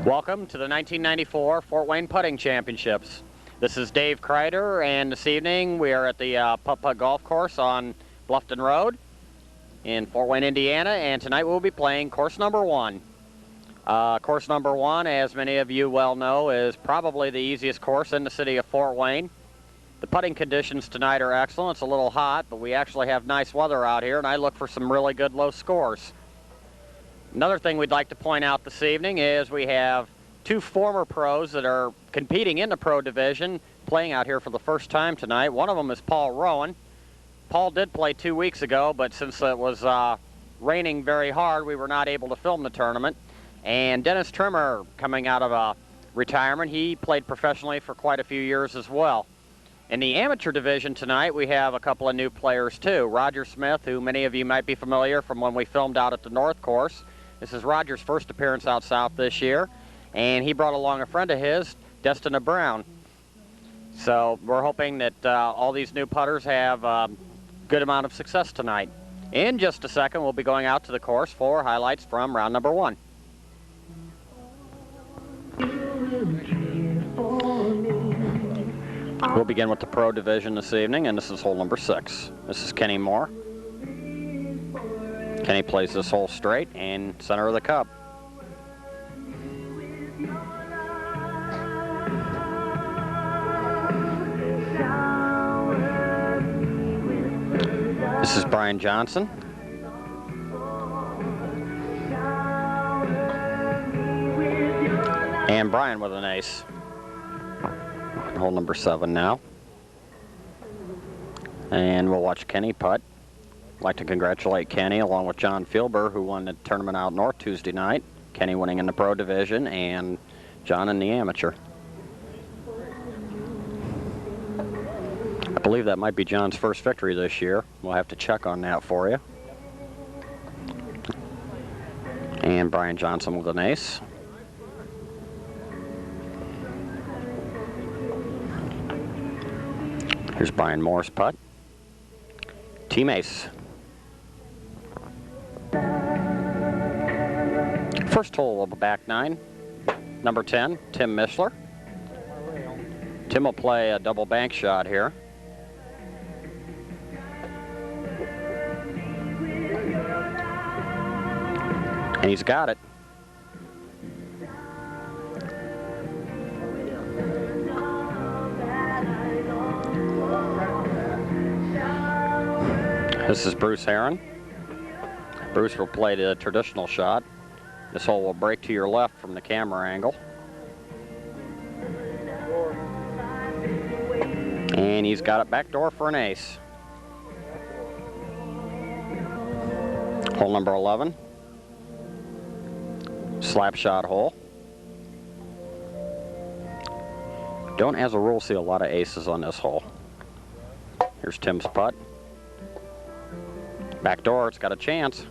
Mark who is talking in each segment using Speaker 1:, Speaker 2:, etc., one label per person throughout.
Speaker 1: Welcome to the 1994 Fort Wayne Putting Championships. This is Dave Kreider, and this evening we are at the Putt Putt Golf Course on Bluffton Road in Fort Wayne, Indiana, and tonight we'll be playing course number one. Course number one, as many of you well know, is probably the easiest course in the city of Fort Wayne. The putting conditions tonight are excellent. It's a little hot, but we actually have nice weather out here, and I look for some really good low scores. Another thing we'd like to point out this evening is we have two former pros that are competing in the pro division, playing out here for the first time tonight. One of them is Paul Rowan. Paul did play 2 weeks ago, but since it was raining very hard, we were not able to film the tournament. And Dennis Trimmer, coming out of retirement, he played professionally for quite a few years as well. In the amateur division tonight, we have a couple of new players too. Roger Smith, who many of you might be familiar from when we filmed out at the North Course. This is Roger's first appearance out south this year, and he brought along a friend of his, Destina Brown. So we're hoping that all these new putters have a good amount of success tonight. In just a second, we'll be going out to the course for highlights from round number one. We'll begin with the pro division this evening, and this is hole number 6. This is Kenny Moore. Kenny plays this hole straight and center of the cup. This is Brian Johnson. And Brian with an ace. Hole number 7 now. And we'll watch Kenny putt. I'd like to congratulate Kenny along with John Fielber, who won the tournament out north Tuesday night. Kenny winning in the pro division and John in the amateur. I believe that might be John's first victory this year. We'll have to check on that for you. And Brian Johnson with an ace. Here's Brian Moore's putt. Team ace. First hole of the back 9, number 10, Tim Mishler. Tim will play a double bank shot here. And he's got it. This is Bruce Heron. Bruce will play the traditional shot. This hole will break to your left from the camera angle. And he's got it backdoor for an ace. Hole number 11. Slap shot hole. Don't, as a rule, see a lot of aces on this hole. Here's Tim's putt. Backdoor, it's got a chance.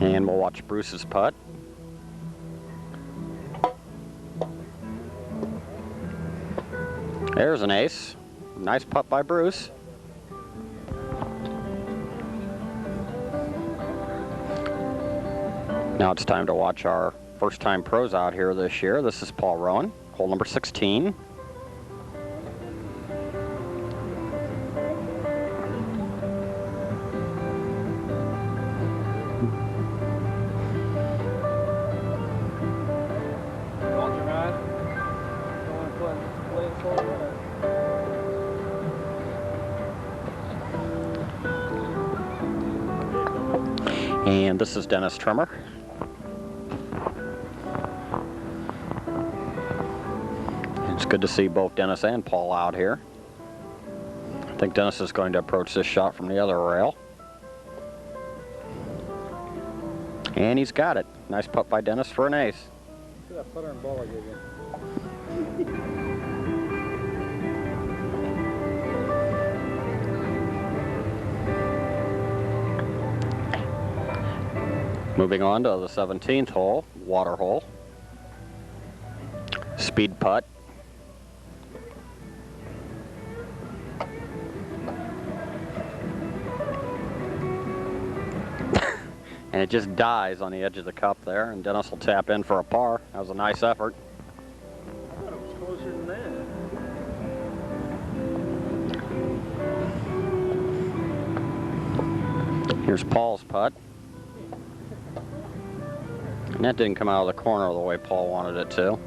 Speaker 1: And we'll watch Bruce's putt. There's an ace. Nice putt by Bruce. Now it's time to watch our first-time pros out here this year. This is Paul Rowan, hole number 16. And this is Dennis Trimmer. It's good to see both Dennis and Paul out here. I think Dennis is going to approach this shot from the other rail. And he's got it. Nice putt by Dennis for an ace.
Speaker 2: Look at that putter and ball I gave you.
Speaker 1: Moving on to the 17th hole, water hole. Speed putt. And it just dies on the edge of the cup there, and Dennis will tap in for a par. That was a nice effort.
Speaker 2: I thought it was closer than that.
Speaker 1: Here's Paul's putt. And that didn't come out of the corner the way Paul wanted it to.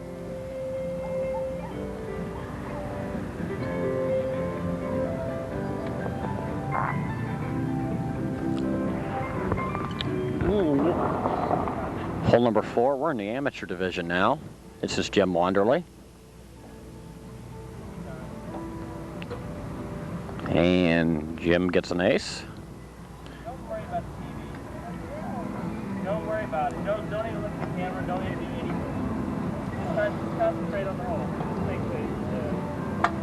Speaker 1: Hole number 4, we're in the amateur division now. This is Jim Wanderley. And Jim gets an ace.
Speaker 2: Don't worry about the TV. Don't worry about it. Don't even look at the camera. Don't even do anything. Just concentrate on the hole. Think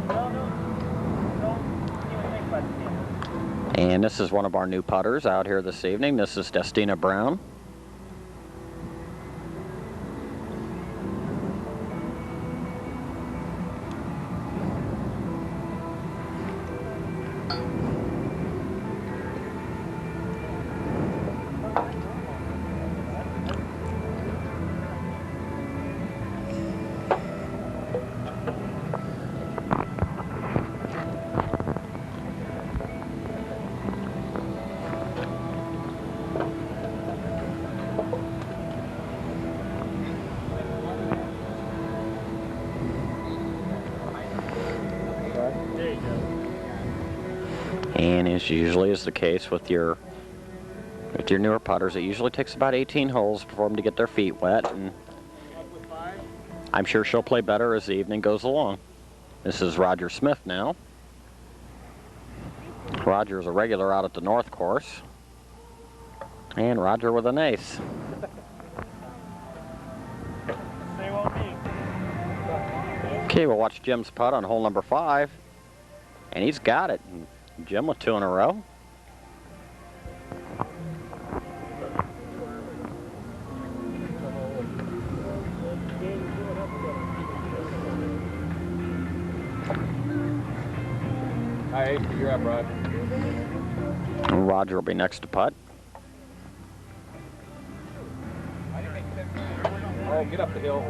Speaker 2: don't even think about the camera.
Speaker 1: And this is one of our new putters out here this evening. This is Destina Brown.
Speaker 2: There you go.
Speaker 1: And as usually is the case with your newer putters, it usually takes about 18 holes for them to get their feet wet, and I'm sure she'll play better as the evening goes along. This is Roger Smith now. Roger is a regular out at the North Course. And Roger with an ace.
Speaker 2: Say won't be.
Speaker 1: Okay, we'll watch Jim's putt on hole number 5. And he's got it. Jim with 2 in a row.
Speaker 2: Hi, you're up, Rod.
Speaker 1: And Roger will be next to putt.
Speaker 2: Oh, get up the hill.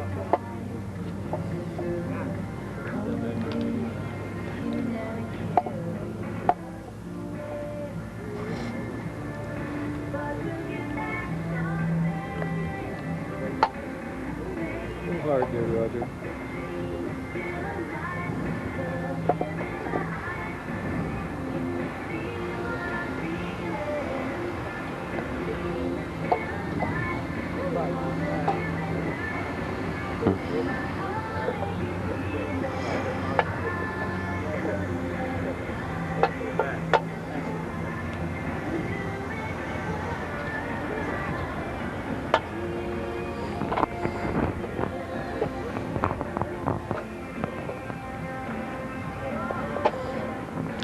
Speaker 2: Hard there, Roger.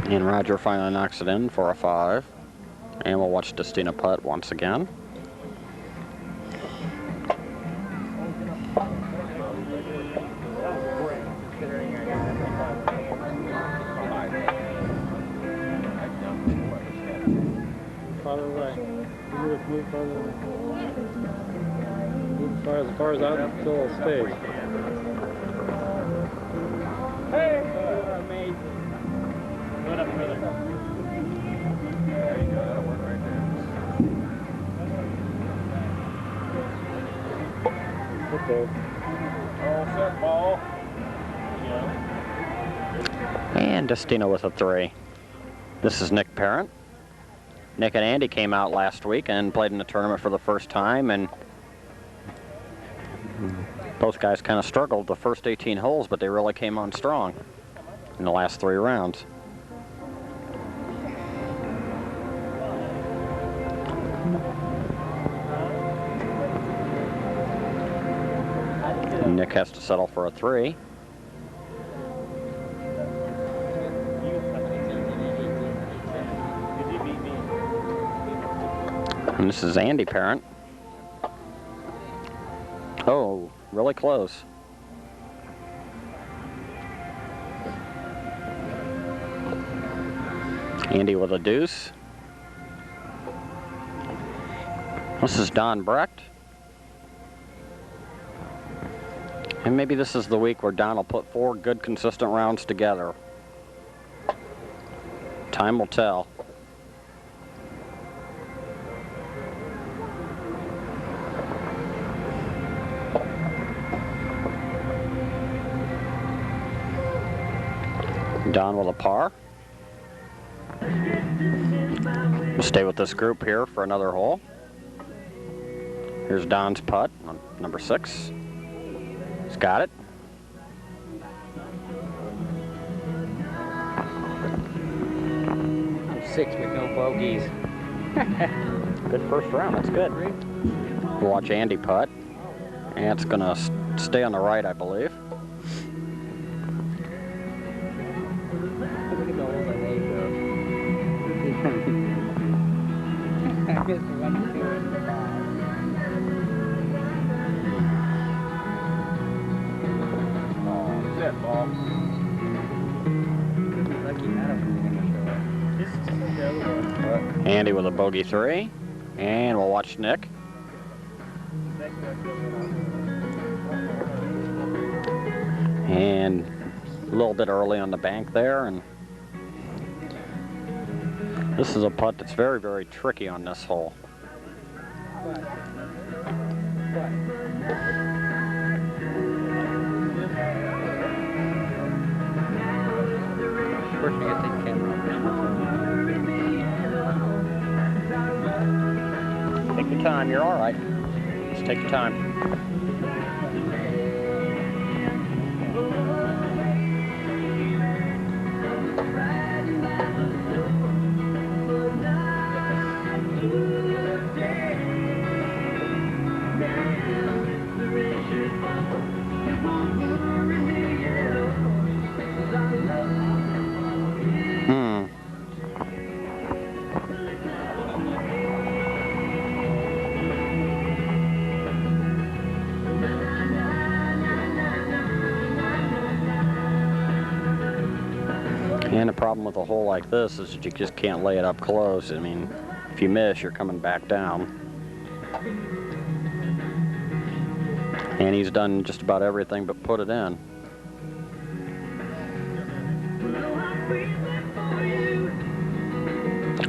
Speaker 1: And Roger finally knocks it in for a 5. And we'll watch Destina putt once again.
Speaker 2: Farther away. Move farther away. Move as far as out until it'll stay. Hey! Amazing. Put up further. There you go. That'll work right there. Okay. All set, ball. Yeah.
Speaker 1: And Destina with a 3. This is Nick Parent. Nick and Andy came out last week and played in the tournament for the first time, and both guys kind of struggled the first 18 holes, but they really came on strong in the last 3 rounds. Nick has to settle for a 3. And this is Andy Parent. Oh, really close. Andy with a deuce. This is Don Brecht. And maybe this is the week where Don will put 4 good, consistent rounds together. Time will tell. Don with a par. We'll stay with this group here for another hole. Here's Don's putt on number 6. He's got it.
Speaker 3: Six with no bogeys.
Speaker 1: Good first round, that's good. We'll watch Andy putt. And it's gonna stay on the right, I believe.
Speaker 3: Look at the holes I made, though. I missed the 1, 2, and the 5. Oh, shit, ball. Lucky Madison gonna show up.
Speaker 2: This is just the other one.
Speaker 1: Andy with a bogey 3. And we'll watch Nick. And a little bit early on the bank there, and this is a putt that's very, very tricky on this hole.
Speaker 3: First, we gotta take the camera off.
Speaker 1: Take your time, you're all right. Just take your time. And the problem with a hole like this is that you just can't lay it up close. I mean, if you miss, you're coming back down. And he's done just about everything but put it in.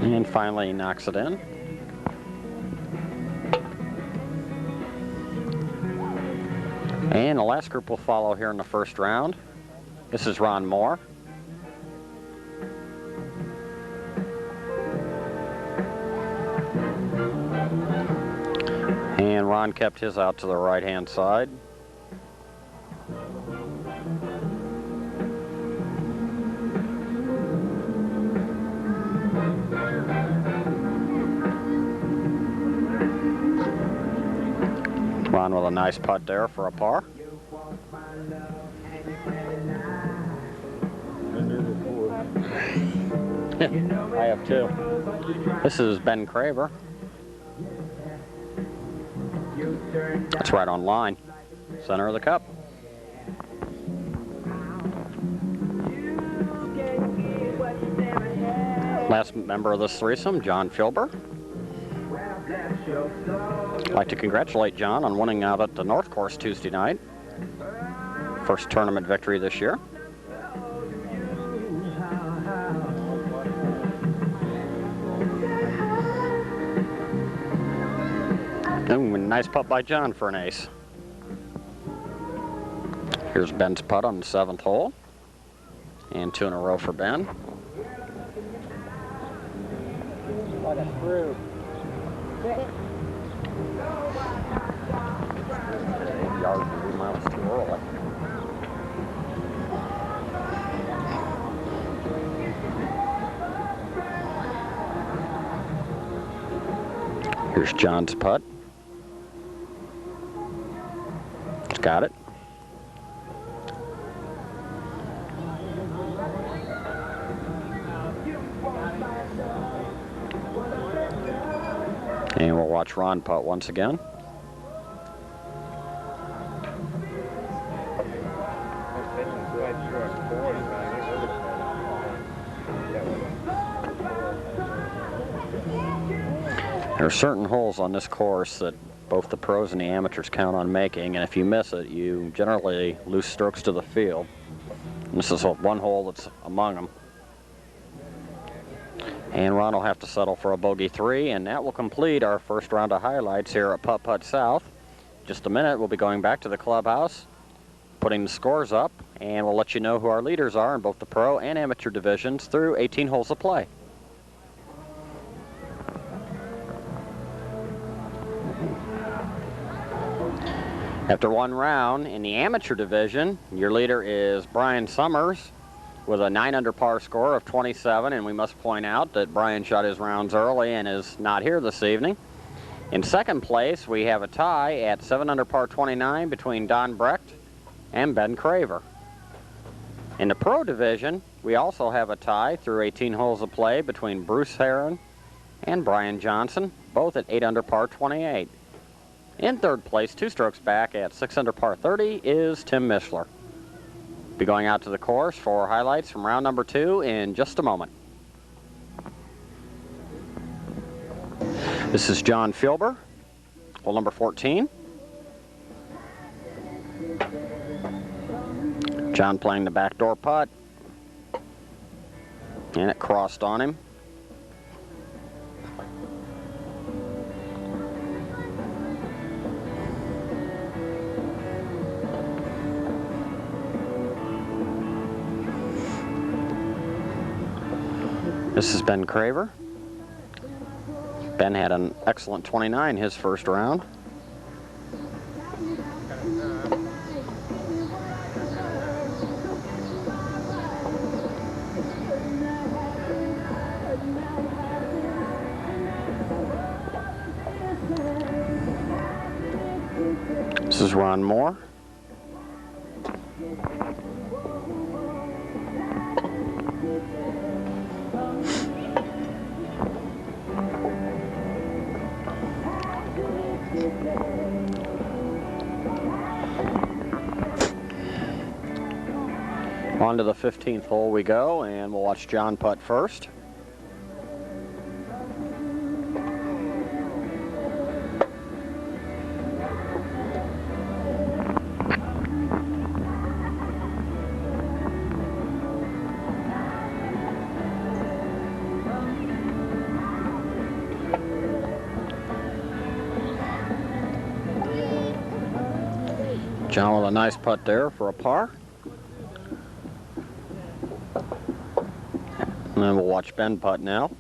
Speaker 1: And finally he knocks it in. And the last group will follow here in the first round. This is Ron Moore. And Ron kept his out to the right-hand side. Ron with a nice putt there for a par. I have 2. This is Ben Craver. That's right on line. Center of the cup. Last member of this threesome, John Filber. I'd like to congratulate John on winning out at the North Course Tuesday night. First tournament victory this year. Ooh, nice putt by John for an ace. Here's Ben's putt on the 7th hole. And 2 in a row for Ben.
Speaker 3: What a screw.
Speaker 1: Yard 3 miles too early. Here's John's putt. It's got it. And we'll watch Ron putt once again. There are certain holes on this course that both the pros and the amateurs count on making, and if you miss it, you generally lose strokes to the field. And this is one hole that's among them. And Ron will have to settle for a bogey 3, and that will complete our first round of highlights here at Putt Putt South. Just a minute, we'll be going back to the clubhouse, putting the scores up, and we'll let you know who our leaders are in both the pro and amateur divisions through 18 holes of play. After one round in the amateur division, your leader is Brian Summers with a 9 under par score of 27, and we must point out that Brian shot his rounds early and is not here this evening. In second place, we have a tie at 7 under par 29 between Don Brecht and Ben Craver. In the pro division, we also have a tie through 18 holes of play between Bruce Heron and Brian Johnson, both at 8 under par 28. In third place, 2 strokes back at 6 under par 30 is Tim Mishler. Be going out to the course for highlights from round number 2 in just a moment. This is John Filber, hole number 14. John playing the backdoor putt, and it crossed on him. This is Ben Craver. Ben had an excellent 29 his first round. This is Ron Moore. On to the 15th hole we go, and we'll watch John putt first. John with a nice putt there for a par. And then we'll watch Ben putt now.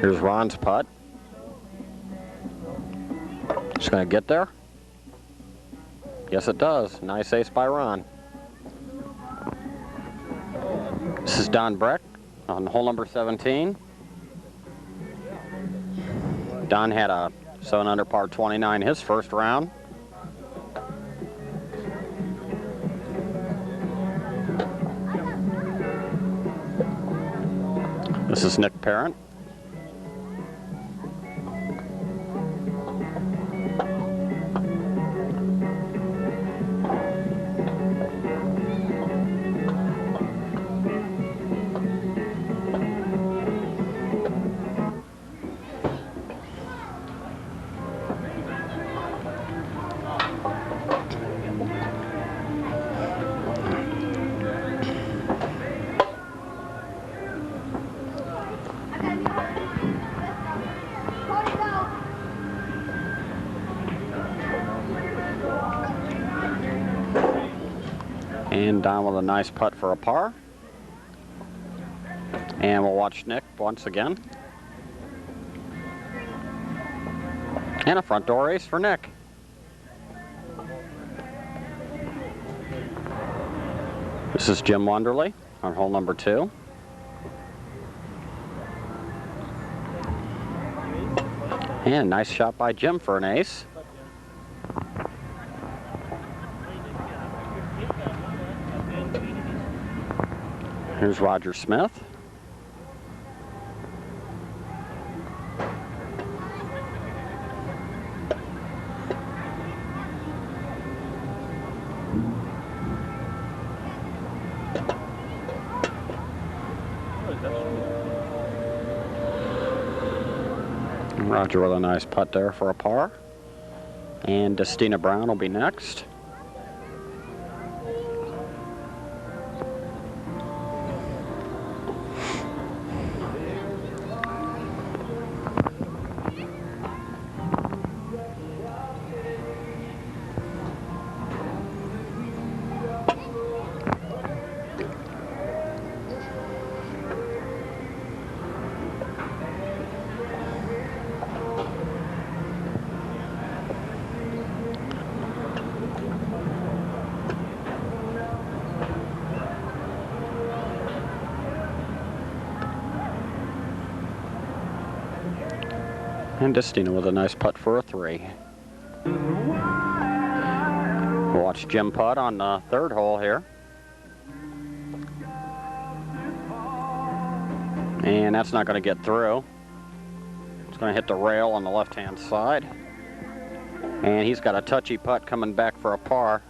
Speaker 1: Here's Ron's putt. Just going to get there. Yes, it does. Nice ace by Ron. This is Don Brecht on hole number 17. Don had a 7 under par 29 his first round. This is Nick Parent. And Don with a nice putt for a par. And we'll watch Nick once again. And a front door ace for Nick. This is Jim Wonderly on hole number 2. And a nice shot by Jim for an ace. Here's Roger Smith. Roger with a nice putt there for a par. And Destina Brown will be next. And Destina with a nice putt for a 3. We'll watch Jim putt on the 3rd hole here. And that's not going to get through. It's going to hit the rail on the left-hand side. And he's got a touchy putt coming back for a par.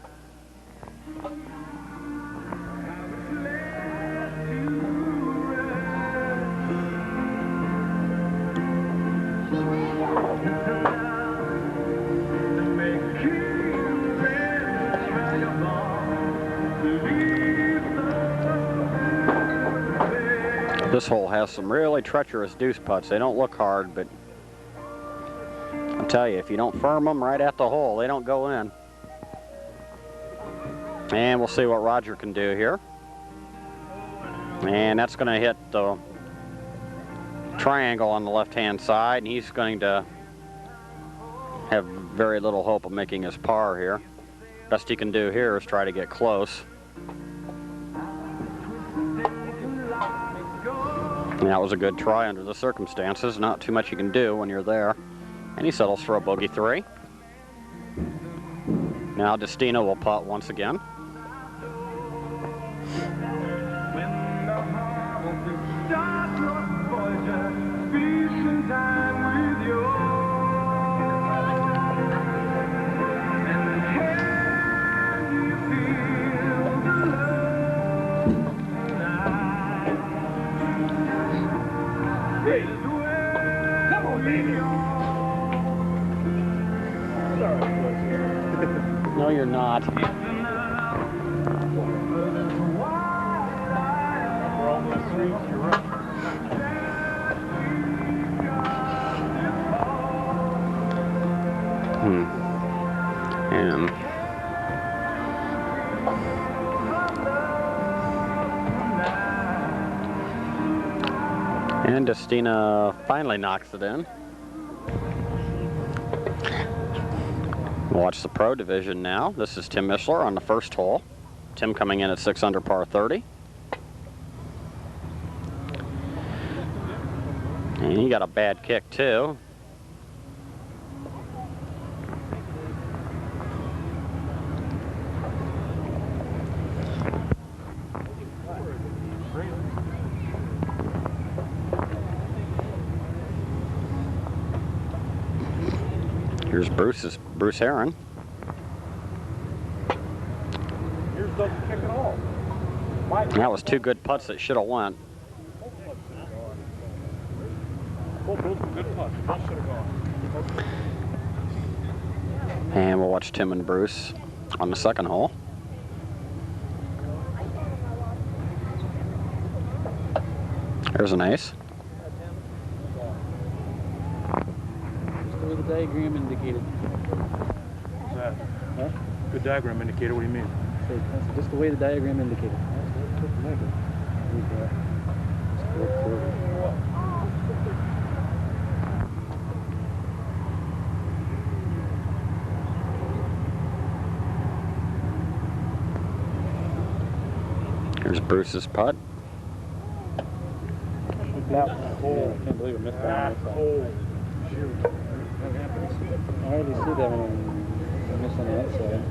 Speaker 1: This hole has some really treacherous deuce putts. They don't look hard, but I'll tell you, if you don't firm them right at the hole, they don't go in. And we'll see what Roger can do here. And that's going to hit the triangle on the left-hand side, and he's going to have very little hope of making his par here. Best he can do here is try to get close. And that was a good try under the circumstances. Not too much you can do when you're there. And he settles for a bogey 3. Now Destina will putt once again. No, you're not. And Destina finally knocks it in. We'll watch the pro division now. This is Tim Mishler on the 1st hole. Tim coming in at 6 under par 30. And he got a bad kick too. Here's Bruce Heron.
Speaker 2: Here's doesn't kick at all.
Speaker 1: That was 2 good putts that should have went.
Speaker 2: Both good putts. Both should have gone.
Speaker 1: And we'll watch Tim and Bruce on the 2nd hole. There's an ace.
Speaker 3: The diagram indicated.
Speaker 2: What's that?
Speaker 3: Huh?
Speaker 2: Good diagram indicator. What do you mean?
Speaker 3: That's just the way the diagram indicated.
Speaker 1: Here's Bruce's putt.
Speaker 2: That
Speaker 3: I can't believe I missed that. I already see that one. I missed on the outside.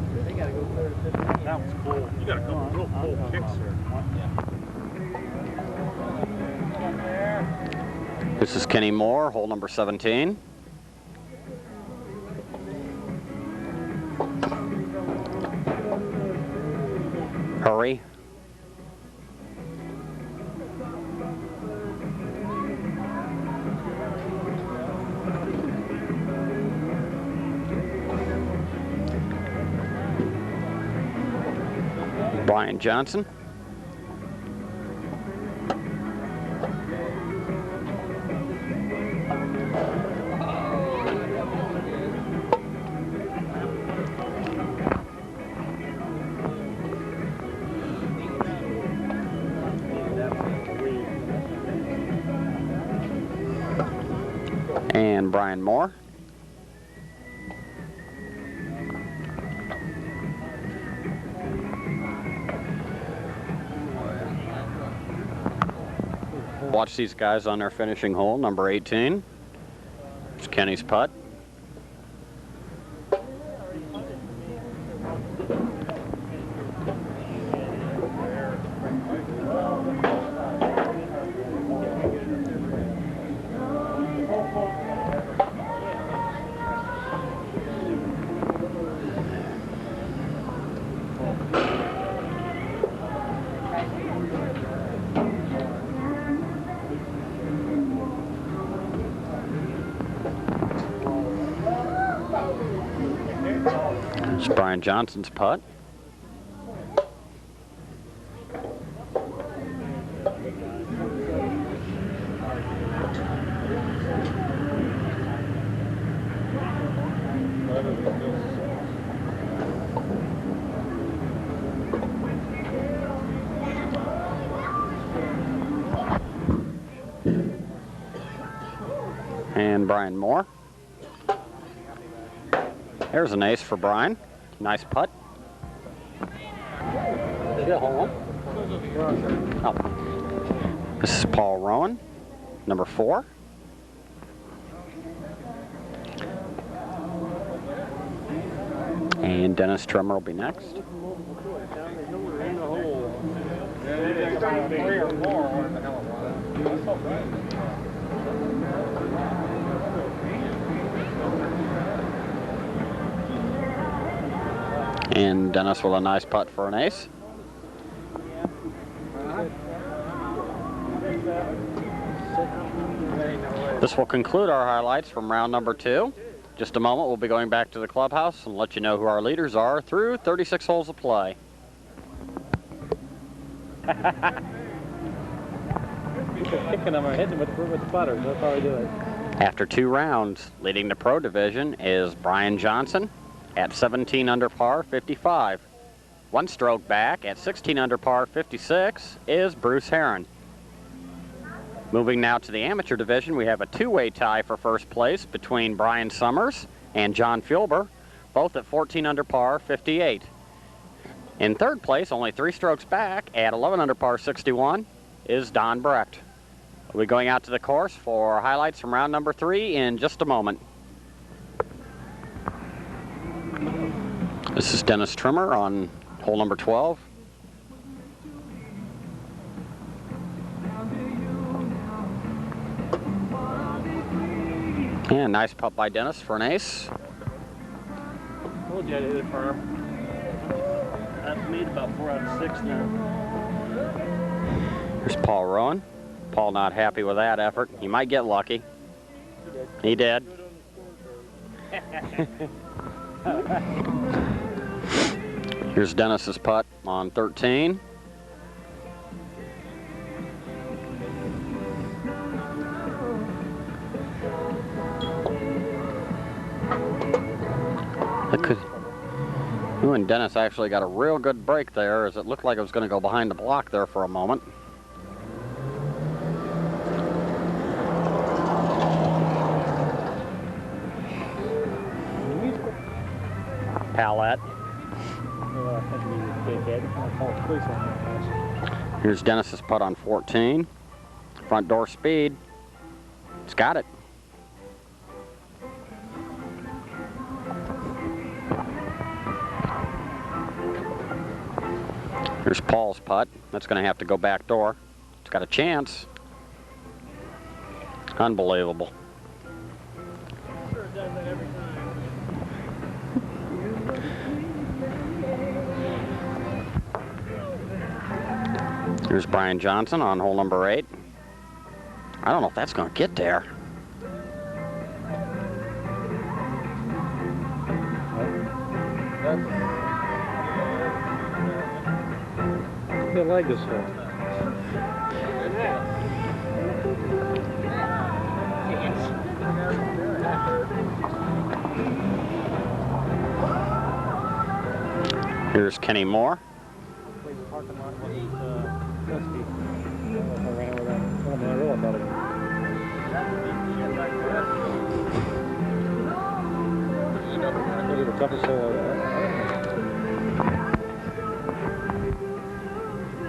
Speaker 2: That was cool. You got a couple real cool kicks here.
Speaker 1: This is Kenny Moore, hole number 17. Hurry. Brian Johnson. And Brian Moore. Watch these guys on their finishing hole, number 18. It's Kenny's putt. It's Brian Johnson's putt. And Brian Moore. There's an ace for Brian. Nice putt. Oh. This is Paul Rowan, number 4. And Dennis Trimmer will be next. And Dennis with a nice putt for an ace. This will conclude our highlights from round number 2. Just a moment, we'll be going back to the clubhouse and let you know who our leaders are through 36 holes of play.
Speaker 2: Kicking them or hitting with the putters, that's how we do it.
Speaker 1: After 2 rounds, leading the pro division is Brian Johnson at 17 under par, 55. 1 stroke back at 16 under par, 56 is Bruce Heron. Moving now to the amateur division, we have a 2-way tie for first place between Brian Summers and John Fulber, both at 14 under par, 58. In third place, only 3 strokes back at 11 under par, 61 is Don Brecht. We'll be going out to the course for highlights from round number 3 in just a moment. This is Dennis Trimmer on hole number 12. And nice putt by Dennis for an ace.
Speaker 2: Told you I hit it firm. I've made about 4 out of 6 now.
Speaker 1: Here's Paul Rowan. Paul not happy with that effort. He might get lucky. He did. Here's Dennis's putt on 13. Ooh, and Dennis actually got a real good break there, as it looked like it was going to go behind the block there for a moment. Palette. Here's Dennis's putt on 14. Front door speed. It's got it. Here's Paul's putt. That's going to have to go back door. It's got a chance. Unbelievable.
Speaker 2: Sure it does that every time.
Speaker 1: Here's Brian Johnson on hole number 8. I don't know if that's going to get there.
Speaker 3: The leg is full.
Speaker 1: Here's Kenny Moore.
Speaker 3: Toughest hole.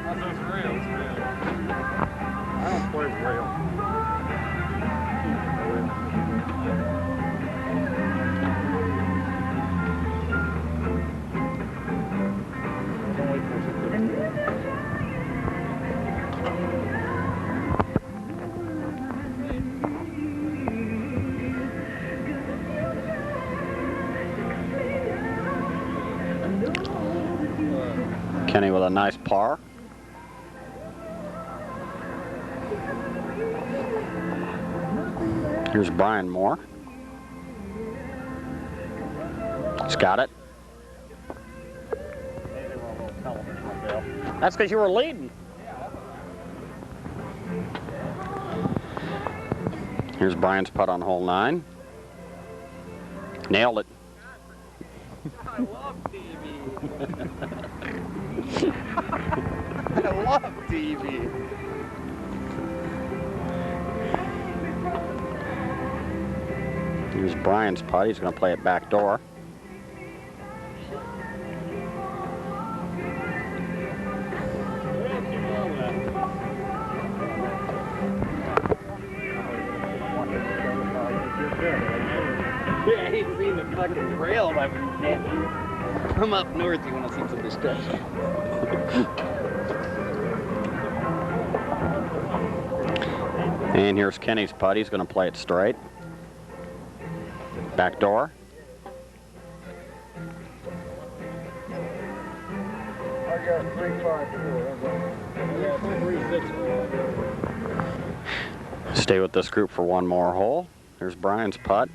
Speaker 2: That's real. I don't play real.
Speaker 1: Kenny with a nice par. Here's Brian Moore. He's got it. That's because you were leading. Here's Brian's putt on hole 9. Nailed it.
Speaker 2: I love TV. I love TV.
Speaker 1: Here's Brian's putt. He's going to play it back door.
Speaker 3: Yeah, I ain't seen the fucking trail by I'm up north, you want to see some destruction.
Speaker 1: And here's Kenny's putt. He's going to play it straight. Back door.
Speaker 3: I got 354.
Speaker 1: Stay with this group for one more hole. Here's Brian's putt.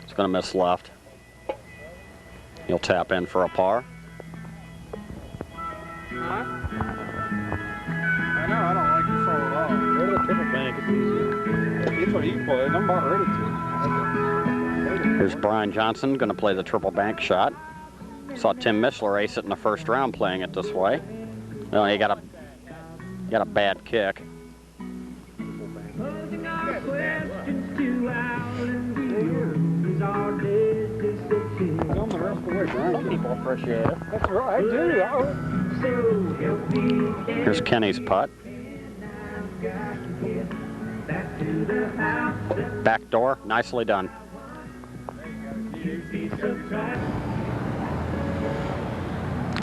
Speaker 1: It's going to miss left. He'll tap in for a par.
Speaker 3: I know, I don't like this hole at all. Go to the triple bank, it's easier. That's what he played, I'm about ready to.
Speaker 1: Here's Brian Johnson going to play the triple bank shot. Saw Tim Mishler ace it in the first round playing it this way. Well, he got a bad kick.
Speaker 2: Some people appreciate it.
Speaker 3: That's right, I do.
Speaker 1: Here's Kenny's putt. Back door, nicely done.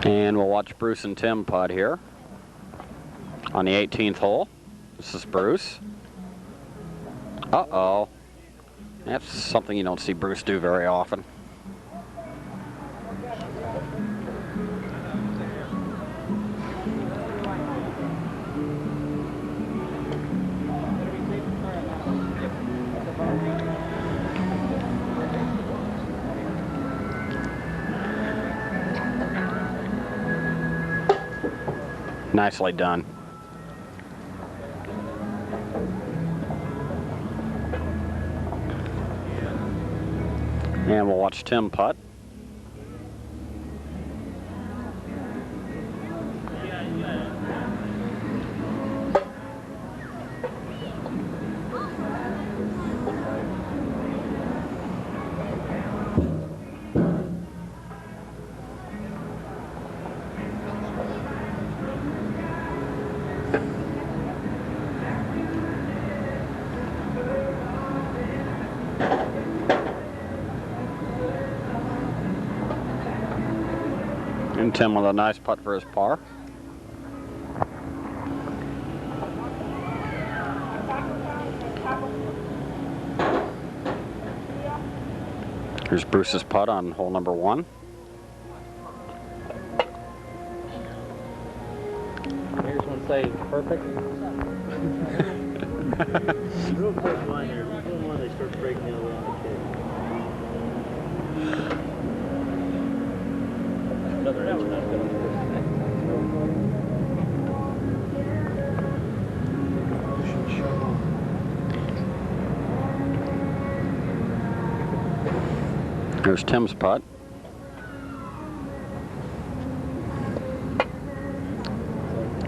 Speaker 1: And we'll watch Bruce and Tim putt here on the 18th hole. This is Bruce. Uh-oh. That's something you don't see Bruce do very often. Nicely done. And we'll watch Tim putt. And Tim with a nice putt for his par. Here's Bruce's putt on hole number 1.
Speaker 2: Here's one say perfect. Real quick line here. If you one, they start breaking the other one. Another edge not good.
Speaker 1: Here's Tim's putt.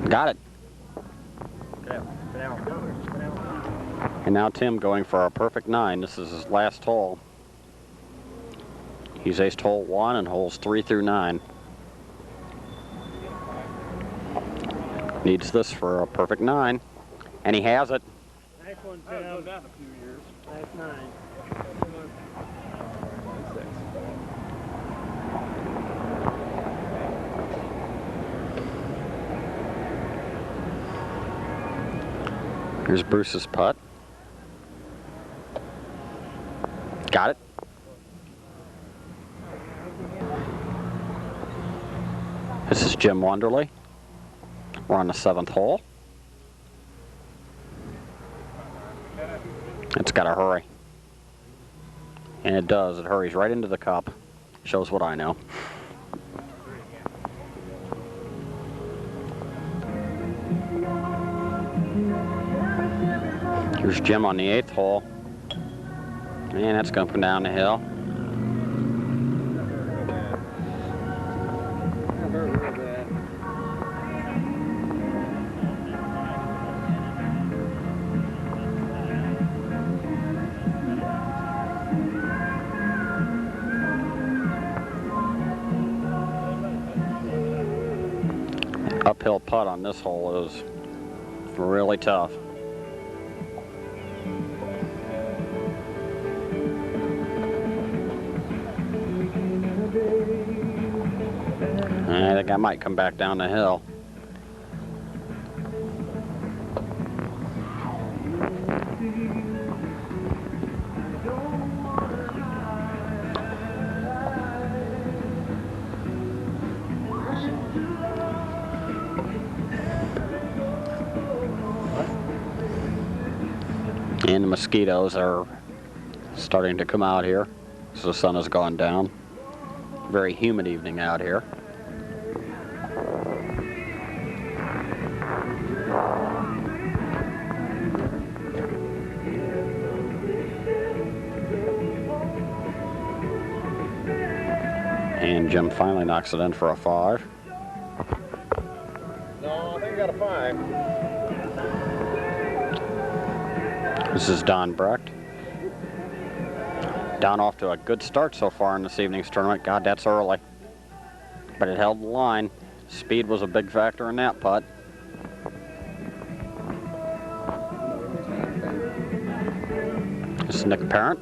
Speaker 1: Got it. And now Tim going for a perfect 9. This is his last hole. He's aced hole 1 and holes 3 through 9. Needs this for a perfect 9. And he has it.
Speaker 2: Nice one, Tim. Down a few years. Nice 9.
Speaker 1: Here's Bruce's putt. Got it. This is Jim Wonderly. We're on the 7th hole. It's got to hurry. And it does. It hurries right into the cup. Shows what I know. Here's Jim on the 8th hole. And that's going to come down the hill. Uphill putt on this hole is really tough. I think I might come back down the hill. And the mosquitoes are starting to come out here as the sun has gone down. Very humid evening out here. And Jim finally knocks it in for a 5.
Speaker 3: No, I think I got a 5.
Speaker 1: This is Don Brecht. Don off to a good start so far in this evening's tournament. God, that's early. But it held the line. Speed was a big factor in that putt. This is Nick Parent.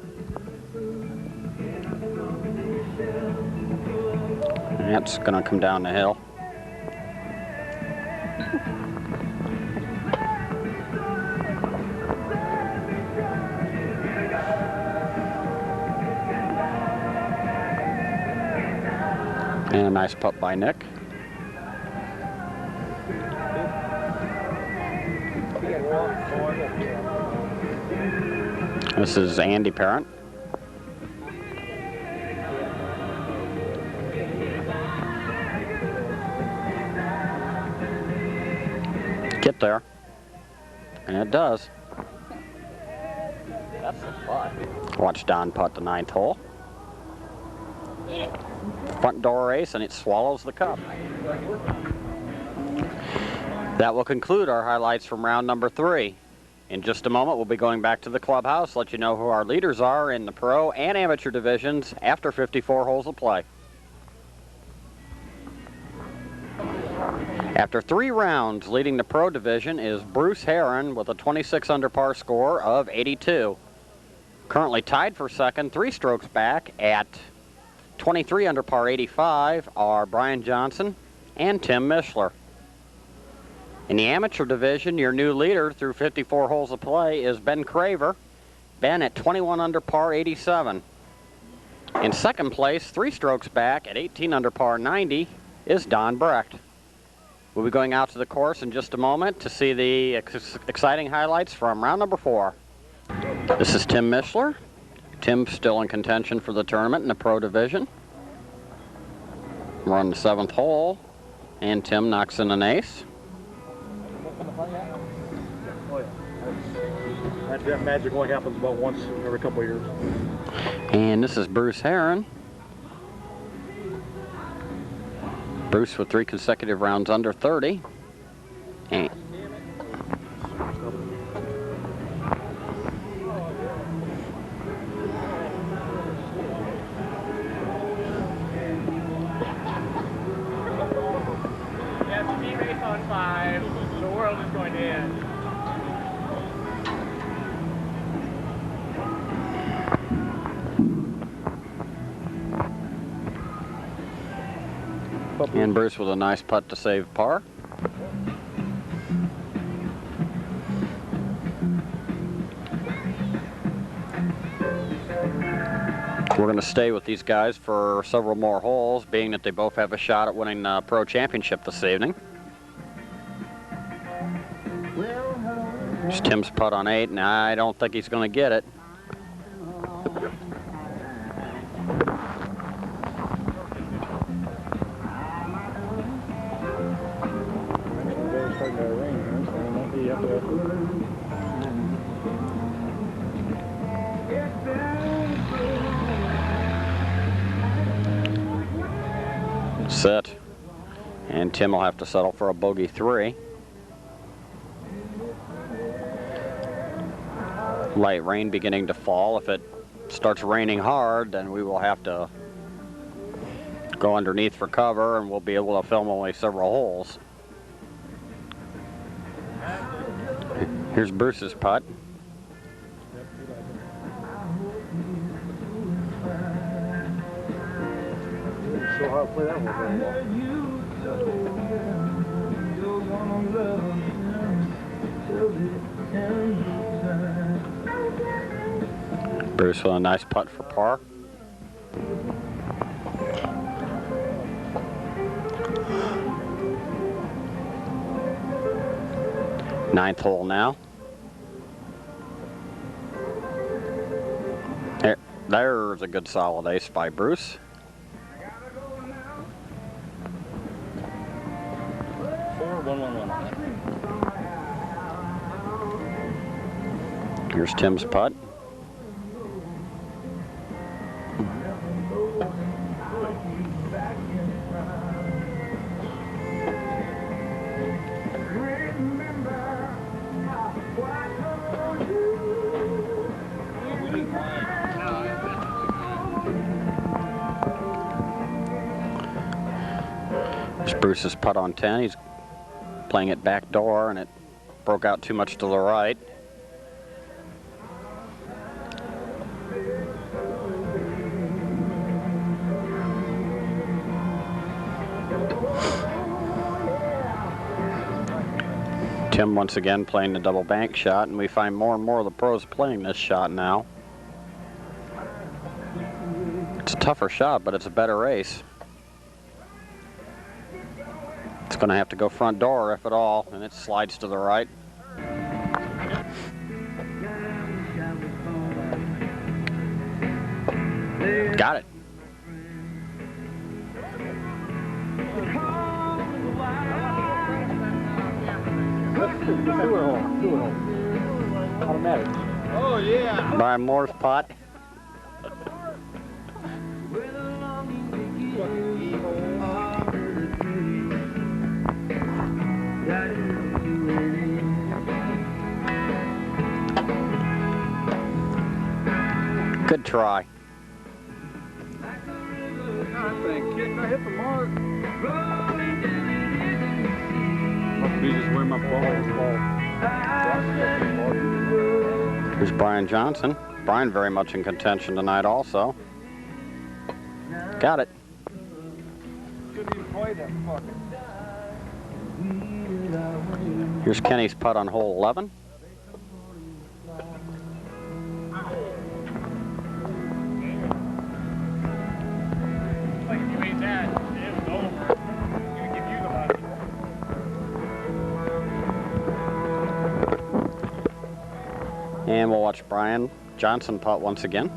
Speaker 1: And that's going to come down the hill. And a nice putt by Nick. This is Andy Parent. Get there. And it does.
Speaker 2: That's a putt.
Speaker 1: Watch Don putt the 9th hole. Front door ace, and it swallows the cup. That will conclude our highlights from round number 3. In just a moment, we'll be going back to the clubhouse, let you know who our leaders are in the pro and amateur divisions after 54 holes of play. After 3 rounds, leading the pro division is Bruce Heron with a 26 under par score of 82. Currently tied for second, 3 strokes back at 23 under par 85 are Brian Johnson and Tim Mishler. In the amateur division, your new leader through 54 holes of play is Ben Craver. Ben at 21 under par 87. In second place, 3 strokes back at 18 under par 90, is Don Brecht. We'll be going out to the course in just a moment to see the exciting highlights from round number 4. This is Tim Mishler. Tim's still in contention for the tournament in the pro division. We're on the 7th hole, and Tim knocks in an ace.
Speaker 3: That magic only happens about once every couple of years.
Speaker 1: And this is Bruce Heron. Bruce with 3 consecutive rounds under 30. And
Speaker 2: Yeah, team race on 5. The world is going to end.
Speaker 1: And Bruce with a nice putt to save par. We're going to stay with these guys for several more holes, being that they both have a shot at winning the Pro Championship this evening. It's Tim's putt on 8, and I don't think he's going to get it. Set. And Tim will have to settle for a bogey 3. Light rain beginning to fall. If it starts raining hard, then we will have to go underneath for cover, and we'll be able to film only several holes. Here's Bruce's putt.
Speaker 3: So how to play that one very well.
Speaker 1: Bruce with a nice putt for par. Ninth hole now. There's a good solid ace by Bruce. Here's Tim's putt. Here's Bruce's putt on 10. He's playing it back door, and it broke out too much to the right. Tim once again playing the double bank shot, and we find more and more of the pros playing this shot now. It's a tougher shot, but it's a better ace. It's going to have to go front door, if at all, and it slides to the right. Got it.
Speaker 3: Automatic. Oh, yeah.
Speaker 1: Brian Moore's putt. Good try.
Speaker 3: I hit the mark. Must be just where my ball.
Speaker 1: Here's Brian Johnson. Brian very much in contention tonight also. Got it.
Speaker 3: Couldn't even play that fucking.
Speaker 1: Here's Kenny's putt on hole 11. And we'll watch Brian Johnson putt once again.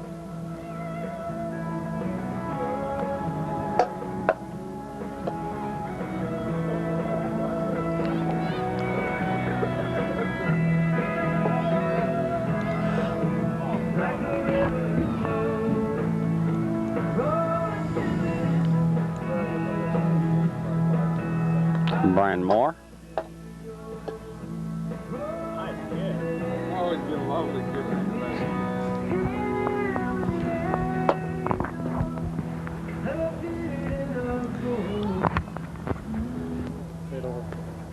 Speaker 1: Brian Moore.
Speaker 3: Always been lovely, good.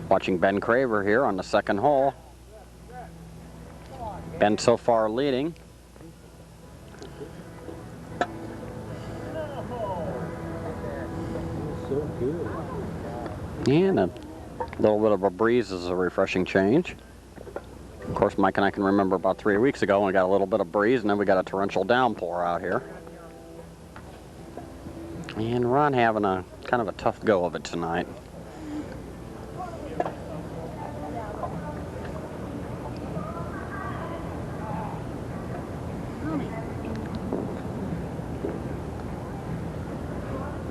Speaker 1: Watching Ben Craver here on the second hole. Ben so far leading.
Speaker 3: So good.
Speaker 1: And a little bit of a breeze is a refreshing change. Of course, Mike and I can remember about 3 weeks ago when we got a little bit of breeze, and then we got a torrential downpour out here. And Ron having a kind of a tough go of it tonight.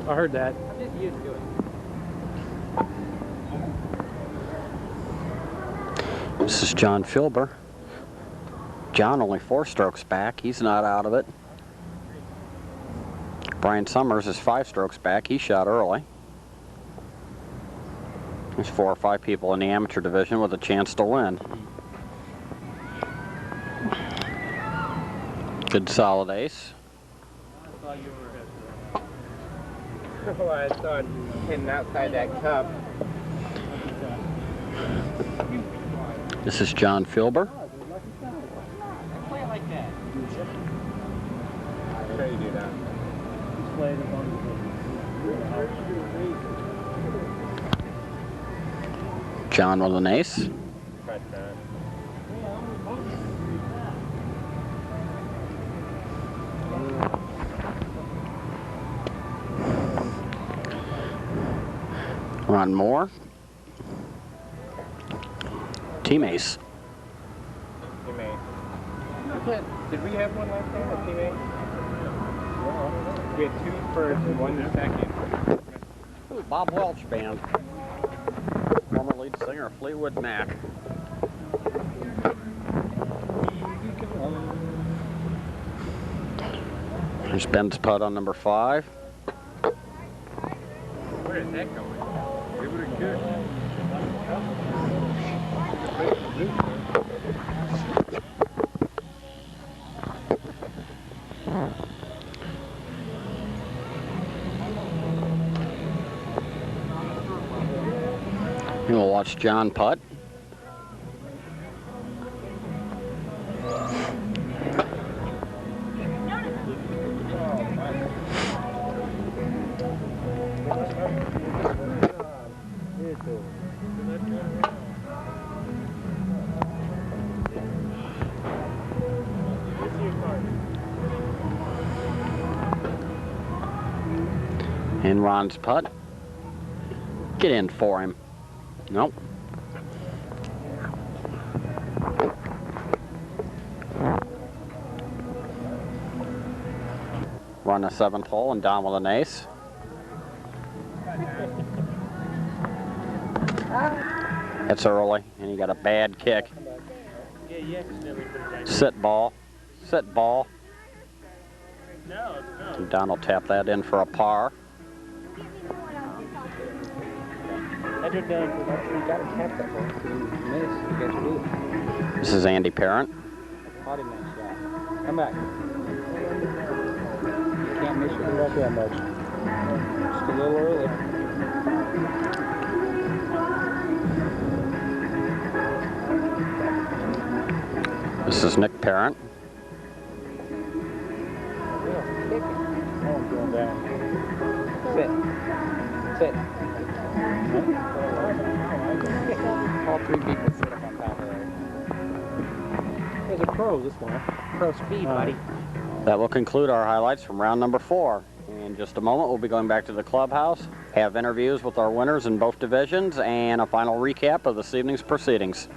Speaker 3: I heard that.
Speaker 1: This is John Filber. John only 4 strokes back. He's not out of it. Brian Summers is 5 strokes back. He shot early. There's 4 or 5 people in the amateur division with a chance to win. Good solid ace.
Speaker 4: Oh, I thought hitting outside that cup.
Speaker 1: This is John Filber.
Speaker 2: Play it like that.
Speaker 4: How you do that?
Speaker 2: Just play it as long as
Speaker 1: John with an ace.
Speaker 4: Cut that.
Speaker 1: Ron Moore. Team ace.
Speaker 4: Teammate. Did we have one like that? A teammate? We had 2 first and 1 second.
Speaker 1: Ooh, Bob Welch Band. Former lead singer of Fleetwood Mac. There's Ben's putt on number 5.
Speaker 4: Where is that going? It would have good.
Speaker 1: And we'll watch John putt. And Ron's putt. Get in for him. Nope. Run the 7th hole and down with an ace. It's early, and he got a bad kick.
Speaker 2: Yeah, you accidentally put it right.
Speaker 1: Sit ball. Sit ball.
Speaker 2: No, no.
Speaker 1: And Don will tap that in for a par.
Speaker 2: Had your done.
Speaker 3: You got to tap that ball. If you miss, you got to do it.
Speaker 1: This is Andy Parent.
Speaker 3: Potty man shot. Come back. You can't miss your back that much. Just a little early.
Speaker 1: This is Nick Parent.
Speaker 3: Oh, I'm going down. Sit. Sit. All 3 people sit up on top of there. There's a pro this one. Pro speed, buddy.
Speaker 1: That will conclude our highlights from round number 4. In just a moment, we'll be going back to the clubhouse, have interviews with our winners in both divisions, and a final recap of this evening's proceedings.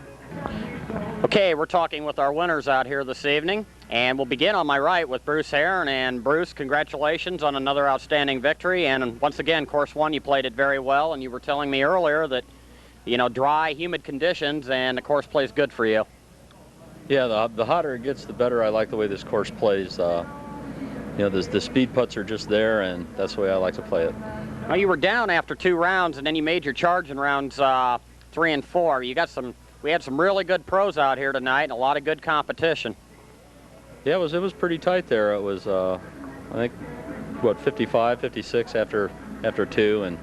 Speaker 1: Okay, we're talking with our winners out here this evening, and we'll begin on my right with Bruce Heron. And Bruce, congratulations on another outstanding victory. And once again, course one, you played it very well, and you were telling me earlier that, you know, dry, humid conditions, and the course plays good for you.
Speaker 5: Yeah, the hotter it gets, the better I like the way this course plays. You know, the speed putts are just there, and that's the way I like to play it.
Speaker 1: Well, you were down after 2 rounds, and then you made your charge in rounds 3 and 4. We had some really good pros out here tonight, and a lot of good competition.
Speaker 5: Yeah, it was pretty tight there. It was, I think, what, 55, 56 after 2, and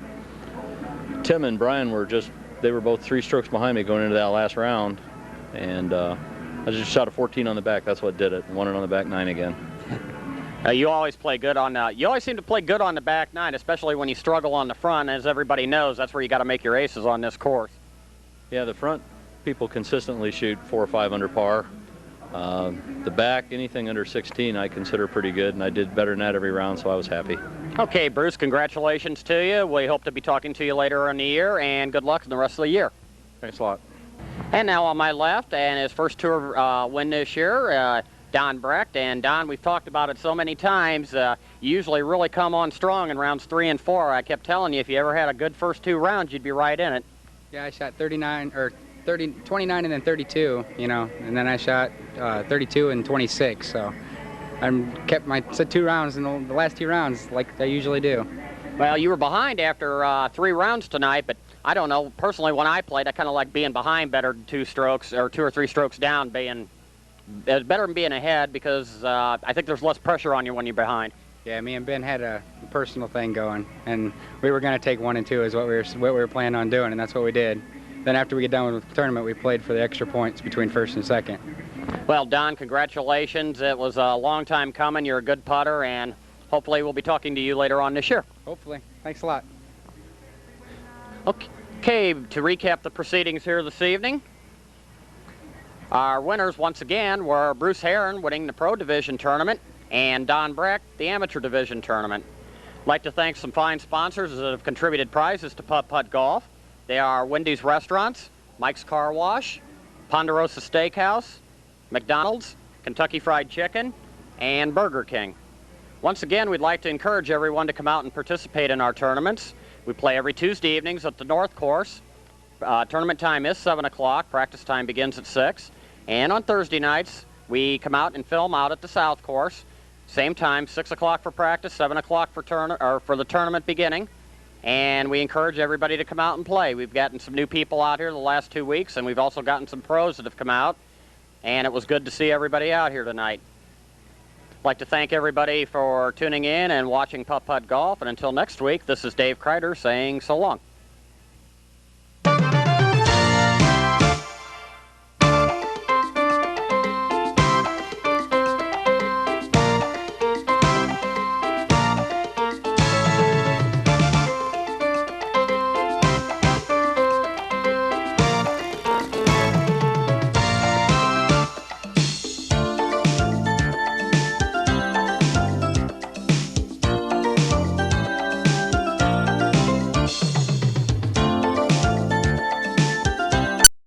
Speaker 5: Tim and Brian they were both 3 strokes behind me going into that last round, and I just shot a 14 on the back. That's what did it. Won it on the back 9 again.
Speaker 1: You always play good on. You always seem to play good on the back 9, especially when you struggle on the front. As everybody knows, that's where you got to make your aces on this course.
Speaker 5: Yeah, the front people consistently shoot 4 or 5 under par. The back, anything under 16, I consider pretty good, and I did better than that every round, so I was happy.
Speaker 1: Okay, Bruce, congratulations to you. We hope to be talking to you later in the year, and good luck in the rest of the year.
Speaker 5: Thanks a lot.
Speaker 1: And now on my left, and his first tour win this year, Don Brecht. And Don, we've talked about it so many times. You usually really come on strong in rounds 3 and 4. I kept telling you if you ever had a good first 2 rounds, you'd be right in it.
Speaker 3: Yeah, I shot 29 and then 32, you know, and then I shot 32 and 26. So I kept my 2 rounds in the last 2 rounds like I usually do.
Speaker 1: Well, you were behind after 3 rounds tonight, but I don't know. Personally, when I played, I kind of like being behind better than 2 strokes or 2 or 3 strokes down. It's better than being ahead because I think there's less pressure on you when you're behind.
Speaker 3: Yeah, me and Ben had a personal thing going, and we were going to take 1 and 2 is what we were planning on doing, and that's what we did. Then after we get done with the tournament, we played for the extra points between first and second.
Speaker 1: Well, Don, congratulations. It was a long time coming. You're a good putter, and hopefully we'll be talking to you later on this year.
Speaker 3: Hopefully. Thanks a lot.
Speaker 1: Okay, to recap the proceedings here this evening, our winners once again were Bruce Heron winning the Pro Division tournament and Don Brecht the Amateur Division tournament. I'd like to thank some fine sponsors that have contributed prizes to Putt Putt Golf. They are Wendy's Restaurants, Mike's Car Wash, Ponderosa Steakhouse, McDonald's, Kentucky Fried Chicken, and Burger King. Once again, we'd like to encourage everyone to come out and participate in our tournaments. We play every Tuesday evenings at the North Course. Tournament time is 7 o'clock. Practice time begins at 6. And on Thursday nights, we come out and film out at the South Course. Same time, 6 o'clock for practice, 7 o'clock for the tournament beginning. And we encourage everybody to come out and play. We've gotten some new people out here the last 2 weeks, and we've also gotten some pros that have come out. And it was good to see everybody out here tonight. I'd like to thank everybody for tuning in and watching Putt Putt Golf. And until next week, this is Dave Kreider saying so long.